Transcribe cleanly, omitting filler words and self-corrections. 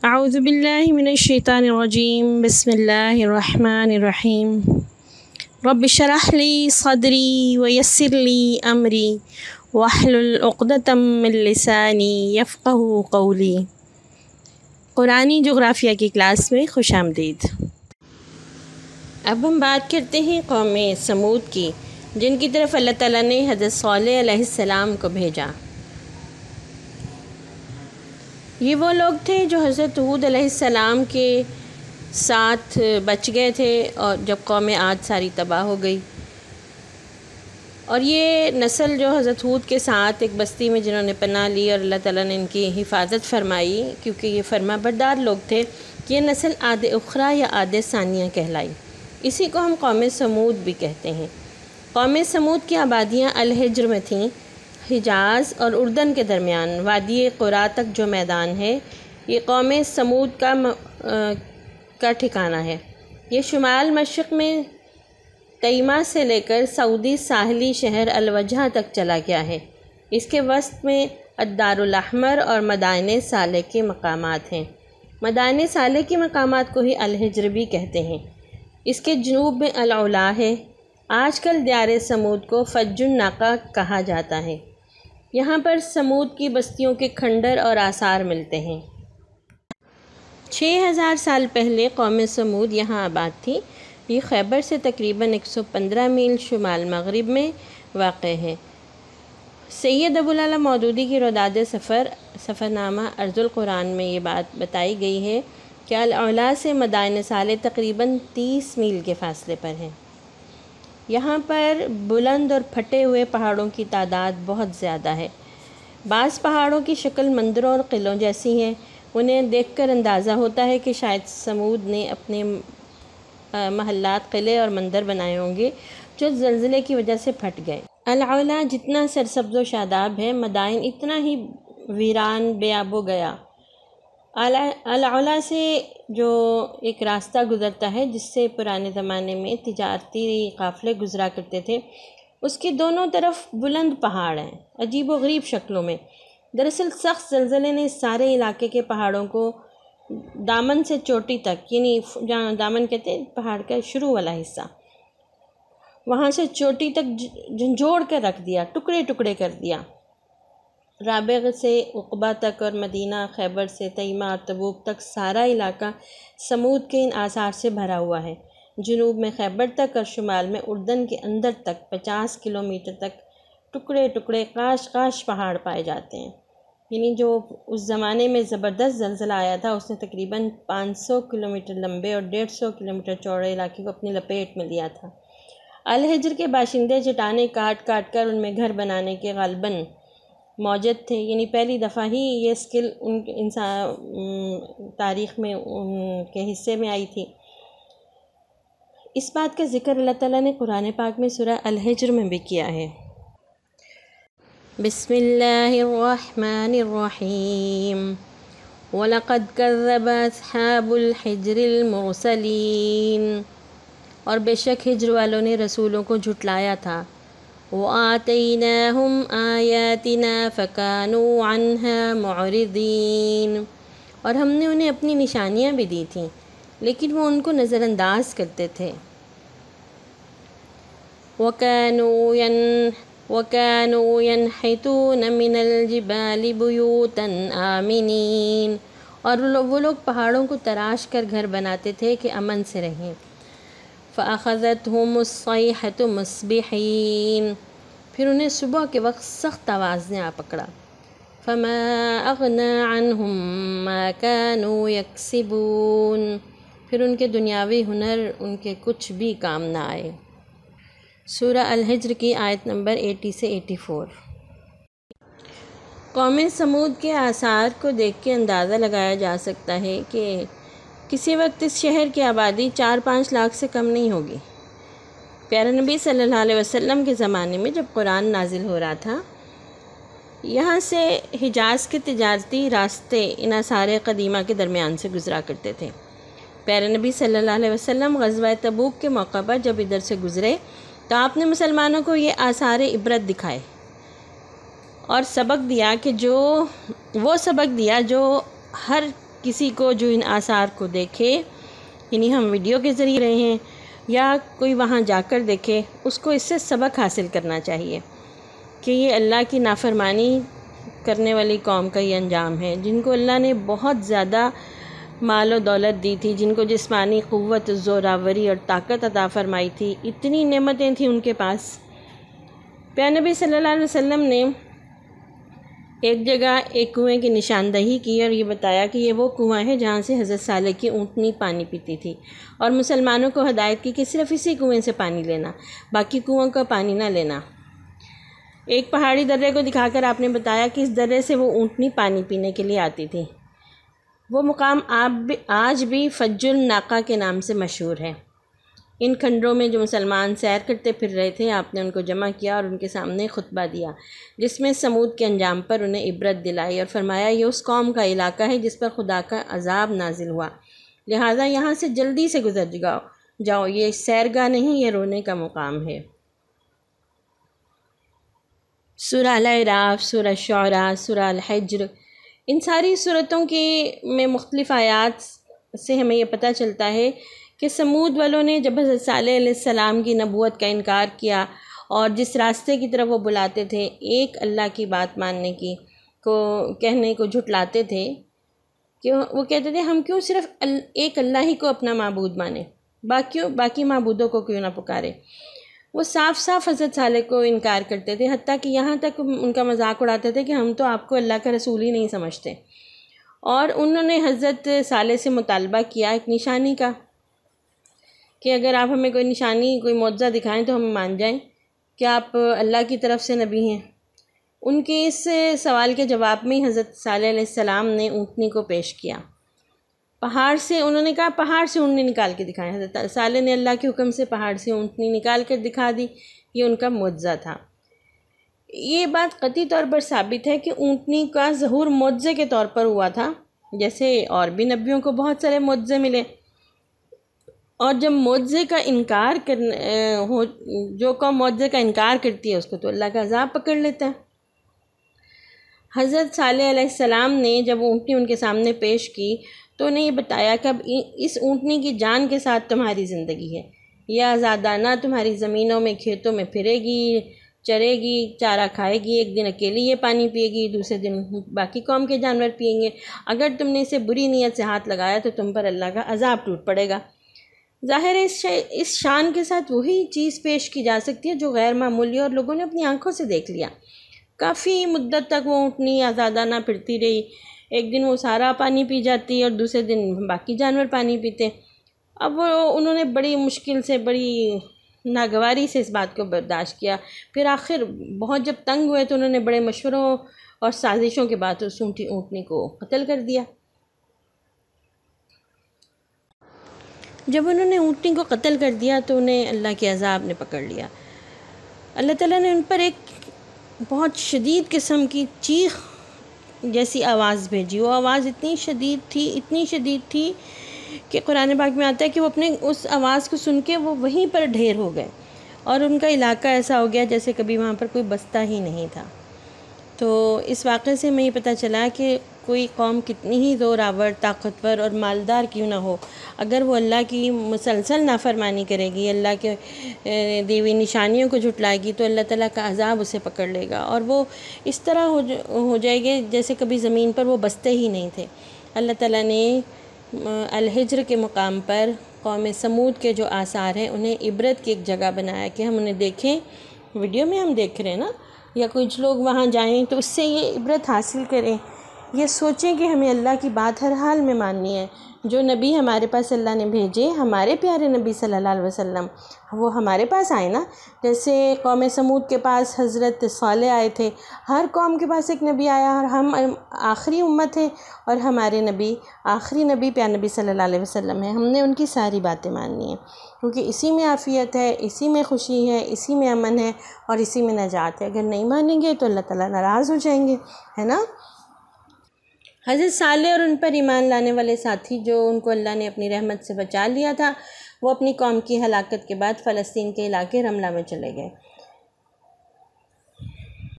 اعوذ باللہ من الشیطان الرجیم بسم اللہ الرحمن الرحیم رب اشرح لی صدری ویسر لی امری واحلل عقدۃ من لسانی یفقہوا قولی۔ قرآنی جغرافیہ کی کلاس میں خوش آمدید۔ اب ہم بات کرتے ہیں قوم سمود کی، جن کی طرف اللہ تعالیٰ نے حضرت صالح علیہ السلام کو بھیجا۔ یہ وہ لوگ تھے جو حضرت ہود علیہ السلام کے ساتھ بچ گئے تھے اور جب قوم عاد ساری تباہ ہو گئی، اور یہ نسل جو حضرت ہود کے ساتھ ایک بستی میں جنہوں نے پناہ لی اور اللہ تعالیٰ نے ان کی حفاظت فرمائی، کیونکہ یہ فرما بردار لوگ تھے، یہ نسل عاد اخری یا عاد ثانیہ کہلائی۔ اسی کو ہم قوم سمود بھی کہتے ہیں۔ قوم سمود کی آبادیاں الحجر میں تھیں، حجاز اور اردن کے درمیان وادی قرا تک جو میدان ہے، یہ قوم سمود کا ٹھکانہ ہے۔ یہ شمال مشرق میں تیمہ سے لے کر سعودی ساحلی شہر الوجہ تک چلا گیا ہے۔ اس کے وسط میں الدار الاحمر اور مدائن صالح کے مقامات ہیں۔ مدائن صالح کے مقامات کو ہی الحجر بھی کہتے ہیں۔ اس کے جنوب میں العلا ہے۔ آج کل دیار سمود کو فج الناقہ کہا جاتا ہے۔ یہاں پر سمود کی بستیوں کے کھنڈر اور آثار ملتے ہیں۔ 6000 سال پہلے قوم سمود یہاں آباد تھی۔ یہ خیبر سے تقریباً 115 میل شمال مغرب میں واقع ہے۔ سید ابوالعلا مودودی کی رداد سفرنامہ ارض القرآن میں یہ بات بتائی گئی ہے کہ العلا سے مدائن صالح تقریباً 30 میل کے فاصلے پر ہیں۔ یہاں پر بلند اور پھٹے ہوئے پہاڑوں کی تعداد بہت زیادہ ہے۔ بعض پہاڑوں کی شکل مندروں اور قلعوں جیسی ہے۔ انہیں دیکھ کر اندازہ ہوتا ہے کہ شاید سمود نے اپنے محلات، قلعے اور مندر بنائے ہوں گے جو زلزلے کی وجہ سے پھٹ گئے۔ العلا جتنا سرسبز و شاداب ہے، مدائن اتنا ہی ویران بے آب و گیا۔ العلا سے جو ایک راستہ گزرتا ہے جس سے پرانے زمانے میں تجارتی قافلے گزرا کرتے تھے، اس کے دونوں طرف بلند پہاڑ ہیں، عجیب و غریب شکلوں میں۔ دراصل سخت زلزلے نے سارے علاقے کے پہاڑوں کو دامن سے چوٹی تک، یعنی جہاں دامن کہتے ہیں پہاڑ کا شروع والا حصہ، وہاں سے چوٹی تک جھنجھوڑ کر رکھ دیا، ٹکڑے ٹکڑے کر دیا۔ رابغ سے عقبہ تک اور مدینہ، خیبر سے تیمہ اور تبوک تک سارا علاقہ سمود کے ان آثار سے بھرا ہوا ہے۔ جنوب میں خیبر تک اور شمال میں اردن کے اندر تک 50 کلومیٹر تک ٹکڑے ٹکڑے قاش پہاڑ پائے جاتے ہیں۔ یعنی جو اس زمانے میں زبردست زلزلہ آیا تھا، اس نے تقریباً 500 کلومیٹر لمبے اور 150 کلومیٹر چوڑے علاقے کو اپنی لپیٹ میں لیا تھا۔ الحجر کے باشندے چٹانیں کاٹ کاٹ کر ان میں گھر بنانے کے غالباً موجد تھے۔ یعنی پہلی دفعہ ہی یہ اسکل تاریخ میں ان کے حصے میں آئی تھی۔ اس بات کا ذکر اللہ تعالیٰ نے قرآن پاک میں سورہ الحجر میں بھی کیا ہے۔ بسم اللہ الرحمن الرحیم وَلَقَدْ كَذَّبَ أَصْحَابُ الْحِجْرِ الْمُرْسَلِينَ، اور بے شک ہجر والوں نے رسولوں کو جھٹلایا تھا۔ وَآتَيْنَاهُمْ آيَاتِنَا فَكَانُوا عَنْهَا مُعْرِضِينَ، اور ہم نے انہیں اپنی نشانیاں بھی دی تھیں لیکن وہ ان کو نظر انداز کرتے تھے۔ وَكَانُوا يَنْحِتُونَ مِنَ الْجِبَالِ بُيُوتًا آمِنِينَ، اور وہ لوگ پہاڑوں کو تراش کر گھر بناتے تھے کہ امن سے رہیں۔ فَأَخَذَتْهُمُ الصَّيْحَةُ مُصْبِحِينَ، پھر انہیں صبح کے وقت سخت آواز نے آ پکڑا۔ فَمَا أَغْنَىٰ عَنْهُمْ مَا كَانُوا يَكْسِبُونَ، پھر ان کے دنیاوی ہنر ان کے کچھ بھی کام نہ آئے۔ سورہ الحجر کی آیت نمبر 80 سے 84۔ قوم سمود کے آثار کو دیکھ کے اندازہ لگایا جا سکتا ہے کہ کسی وقت اس شہر کی آبادی 4-5 لاکھ سے کم نہیں ہوگی۔ پیارے نبی صلی اللہ علیہ وسلم کے زمانے میں جب قرآن نازل ہو رہا تھا، یہاں سے حجاز کے تجارتی راستے ان آثار قدیمہ کے درمیان سے گزرا کرتے تھے۔ پیارے نبی صلی اللہ علیہ وسلم غزوہ تبوک کے موقع پر جب ادھر سے گزرے تو آپ نے مسلمانوں کو یہ آثار عبرت دکھائے اور سبق دیا کہ جو ہر کسی کو جو ان آثار کو دیکھے، یعنی ہم ویڈیو کے ذریعے رہے ہیں یا کوئی وہاں جا کر دیکھے، اس کو اس سے سبق حاصل کرنا چاہیے کہ یہ اللہ کی نافرمانی کرنے والی قوم کا یہ انجام ہے، جن کو اللہ نے بہت زیادہ مال و دولت دی تھی، جن کو جسمانی قوت، زوراوری اور طاقت عطا فرمائی تھی، اتنی نعمتیں تھیں ان کے پاس۔ پیارے نبی صلی اللہ علیہ وسلم نے ایک جگہ ایک کنویں کی نشاندہی کی اور یہ بتایا کہ یہ وہ کنواں ہے جہاں سے حضرت صالح کی اونٹنی پانی پیتی تھی، اور مسلمانوں کو ہدایت کی کہ صرف اسی کنویں سے پانی لینا، باقی کنووں کا پانی نہ لینا۔ ایک پہاڑی درے کو دکھا کر آپ نے بتایا کہ اس درے سے وہ اونٹنی پانی پینے کے لیے آتی تھی۔ وہ مقام آج بھی فج الناقہ کے نام سے مشہور ہے۔ ان کھنڈروں میں جو مسلمان سیر کرتے پھر رہے تھے، آپ نے ان کو جمع کیا اور ان کے سامنے خطبہ دیا، جس میں سمود کے انجام پر انہیں عبرت دلائی اور فرمایا یہ اس قوم کا علاقہ ہے جس پر خدا کا عذاب نازل ہوا، لہٰذا یہاں سے جلدی سے گزر جاؤ، یہ سیرگاہ نہیں، یہ رونے کا مقام ہے۔ سورہ الاعراف، سورہ شعراء، سورہ الحجر، ان ساری صورتوں میں مختلف آیات سے ہمیں یہ پتہ چلتا ہے کہ سمود والوں نے جب حضرت صالح علیہ السلام کی نبوت کا انکار کیا اور جس راستے کی طرف وہ بلاتے تھے، ایک اللہ کی بات ماننے کہنے کو جھٹلاتے تھے، کہ وہ کہتے تھے ہم کیوں صرف ایک اللہ ہی کو اپنا معبود مانیں، باقی معبودوں کو کیوں نہ پکارے۔ وہ صاف صاف حضرت صالح کو انکار کرتے تھے، حتیٰ کہ یہاں تک ان کا مذاق اڑاتے تھے کہ ہم تو آپ کو اللہ کا رسول ہی نہیں سمجھتے۔ اور انہوں نے حضرت صالح سے مطالبہ کیا ایک نشانی کا، کہ اگر آپ ہمیں کوئی نشانی، کوئی معجزہ دکھائیں تو ہم مان جائیں کہ آپ اللہ کی طرف سے نبی ہیں۔ ان کے اس سوال کے جواب میں حضرت صالح علیہ السلام نے اونٹنی کو پیش کیا۔ انہوں نے کہا پہاڑ سے اونٹنی نکال کے دکھائیں۔ حضرت صالح نے اللہ کے حکم سے پہاڑ سے اونٹنی نکال کر دکھا دی، یہ ان کا معجزہ تھا۔ یہ بات قطعی طور پر ثابت ہے کہ اونٹنی کا ظہور معجزے کے طور پر ہوا تھا، جیسے اور بھی نبیوں کو بہت سارے معجزے ملے، اور جب معجزے کا انکار جو قوم معجزے کا انکار کرتی ہے اس کو تو اللہ کا عذاب پکڑ لیتا ہے۔ حضرت صالح علیہ السلام نے جب اونٹنی ان کے سامنے پیش کی تو انہیں یہ بتایا کہ اب اس اونٹنی کی جان کے ساتھ تمہاری زندگی ہے، یہ آزادانہ تمہاری زمینوں میں، کھیتوں میں پھرے گی، چرے گی، چارہ کھائے گی، ایک دن اکیلی یہ پانی پیے گی، دوسرے دن باقی قوم کے جانور پئیں گے۔ اگر تم نے اسے بری نیت سے ہاتھ لگایا تو تم پر اللہ کا عذاب ٹوٹ پڑے گا۔ ظاہر ہے اس شان کے ساتھ وہی چیز پیش کی جا سکتی ہے جو غیر معمولی اور لوگوں نے اپنی آنکھوں سے دیکھ لیا۔ کافی مدت تک وہ اونٹنی آزادانہ پھرتی رہی، ایک دن وہ سارا پانی پی جاتی اور دوسرے دن باقی جانور پانی پیتے۔ اب انہوں نے بڑی مشکل سے، بڑی ناگواری سے اس بات کو برداشت کیا، پھر آخر بہت جب تنگ ہوئے تو انہوں نے بڑے مشوروں اور سازشوں کے بعد اس اونٹنی کو قتل کر دیا۔ جب انہوں نے اونٹنی کو قتل کر دیا تو انہیں اللہ کے عذاب نے پکڑ لیا۔ اللہ تعالیٰ نے ان پر ایک بہت شدید قسم کی چیخ جیسی آواز بھیجی۔ وہ آواز اتنی شدید تھی کہ قرآن پاک میں آتا ہے کہ وہ اپنے اس آواز کو سن کے وہ وہیں پر ڈھیر ہو گئے، اور ان کا علاقہ ایسا ہو گیا جیسے کبھی وہاں پر کوئی بستہ ہی نہیں تھا۔ تو اس واقعے سے ہمیں یہ پتہ چلا کہ کوئی قوم کتنی ہی زور آور، طاقتور اور مالدار کیوں نہ ہو، اگر وہ اللہ کی مسلسل نافرمانی کرے گی، اللہ کے دی ہوئی نشانیوں کو جھٹلائے گی تو اللہ تعالیٰ کا عذاب اسے پکڑ لے گا، اور وہ اس طرح ہو جائے گی جیسے کبھی زمین پر وہ بستے ہی نہیں تھے۔ اللہ تعالیٰ نے الحجر کے مقام پر قوم سمود کے جو آثار ہیں انہیں عبرت کی ایک جگہ بنایا کہ ہم انہیں دیکھیں۔ ویڈیو میں ہم دیکھ رہے ہیں نا، یا کچھ لوگ وہاں جائیں تو اس سے یہ عبرت حاصل کریں، یہ سوچیں کہ ہمیں اللہ کی بات ہر حال میں ماننی ہے۔ جو نبی ہمارے پاس اللہ نے بھیجے، ہمارے پیارے نبی صلی اللہ علیہ وسلم، وہ ہمارے پاس آئے نا، جیسے قوم سمود کے پاس حضرت صالح آئے تھے، ہر قوم کے پاس ایک نبی آیا، اور ہم آخری امت ہیں، اور ہمارے نبی آخری نبی پیارے نبی صلی اللہ علیہ وسلم ہیں۔ ہم نے ان کی ساری باتیں ماننی ہیں، کیونکہ اسی میں عافیت ہے، اسی میں خوشی ہے، اسی میں امن ہے، اور اسی میں نجات ہے۔ اگر نہیں مانیں گے تو اللہ تعالیٰ ناراض ہو جائیں گے، ہے نا۔ حضرت صالح اور ان پر ایمان لانے والے ساتھی جو ان کو اللہ نے اپنی رحمت سے بچا لیا تھا، وہ اپنی قوم کی ہلاکت کے بعد فلسطین کے علاقے رملہ میں چلے گئے۔